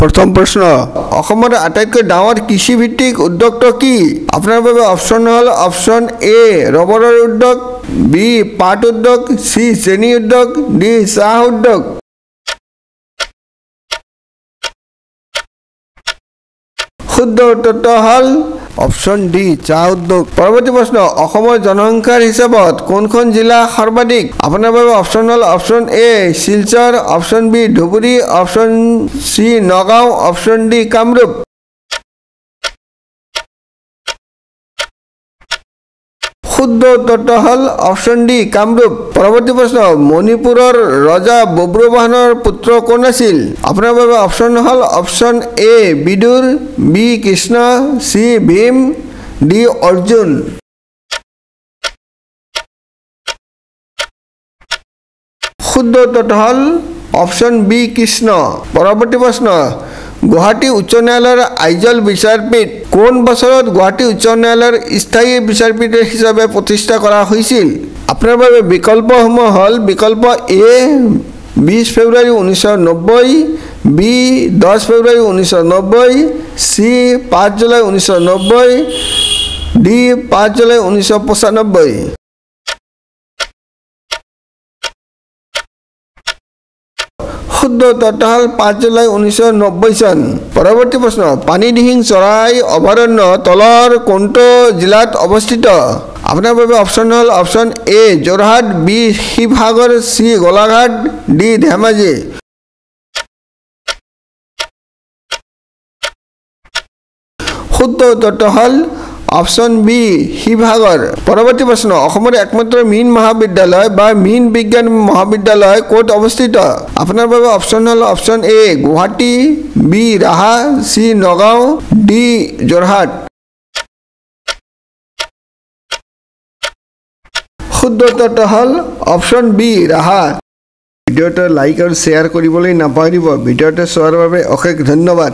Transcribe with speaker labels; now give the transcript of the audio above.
Speaker 1: প্ৰথম প্ৰশ্ন অসমৰ আটাইতকৈ ডাঙৰ কৃষিভিত্তিক উদ্যোগটো কি আপোনাৰ বাবে অপচন হ'ল অপচন এ ৰবৰৰ উদ্যোগ বি পাট উদ্যোগ সি চেনি উদ্যোগ ডি চাহ উদ্যোগ শুদ্ধ উত্তৰটো হ'ল অপচন ডি চাহ উদ্যোগ পৰৱৰ্তী প্ৰশ্ন অসমৰ জনসংখ্যাৰ হিচাপত কোনখন জিলা সৰ্বাধিক আপোনাৰ বাবে অপচন হ'ল option A Silchar option B Dhubri option C Nagaon option D Kamrup শুদ্ধ উত্তৰটো হ'ল অপচন ডি কামৰূপ পৰৱৰ্তী প্ৰশ্ন মণিপুৰৰ ৰজা বব্ৰুবাহনৰ পুত্ৰ কোন আছিল আপোনাৰ বাবে অপচন হ'ল অপচন এ বিদুৰ বি কৃষ্ণ সি ভীম ডি অৰ্জুন শুদ্ধ উত্তৰটো হ'ল অপচন বি কৃষ্ণ পৰৱৰ্তী প্ৰশ্ন গুৱাহাটী উচ্চ ন্যায়ালয়ৰ আইজল বিচাৰপীঠ কোন বছৰত গুৱাহাটী উচ্চ ন্যায়ালয়ৰ স্থায়ী বিচাৰপীঠ হিচাপে প্ৰতিষ্ঠা কৰা হৈছিল আপোনাৰ বাবে বিকল্পসমূহ হ'ল বিকল্প এ 20 ফেব্ৰুৱাৰী 1990 বি 10 ফেব্ৰুৱাৰী 1990 সি 5 জুলাই 1990 ডি 5 জুলাই 1995 শুদ্ধ উত্তৰটো হ'ল 5 জুলাই 1990 চন পৰৱৰ্তী প্ৰশ্ন পানীদিহিং চৰাই অভয়াৰণ্য তলৰ কোনটো জিলাত অৱস্থিত আপোনাৰ বাবে অপচন হ'ল অপচন এ যোৰহাট বি শিৱসাগৰ সি গোলাঘাট ডি ধেমাজি শুদ্ধ উত্তৰটো হ'ল অপচন বি শিৱসাগৰ পৰৱৰ্তী প্ৰশ্ন অসমৰ একমাত্ৰ মীন মহাবিদ্যালয় বা মীন বিজ্ঞান মহাবিদ্যালয় ক'ত অৱস্থিত আপোনাৰ বাবে অপচন হ'ল অপচন এ গুৱাহাটী বি ৰাহা সি নগাঁও ডি যোৰহাট শুদ্ধ উত্তৰটো হ'ল অপচন বি ৰাহা ভিডিঅ'টো লাইক আৰু শ্বেয়াৰ কৰিবলৈ নাপাহৰিব ভিডিঅ'টো চোৱাৰ বাবে অশেষ ধন্যবাদ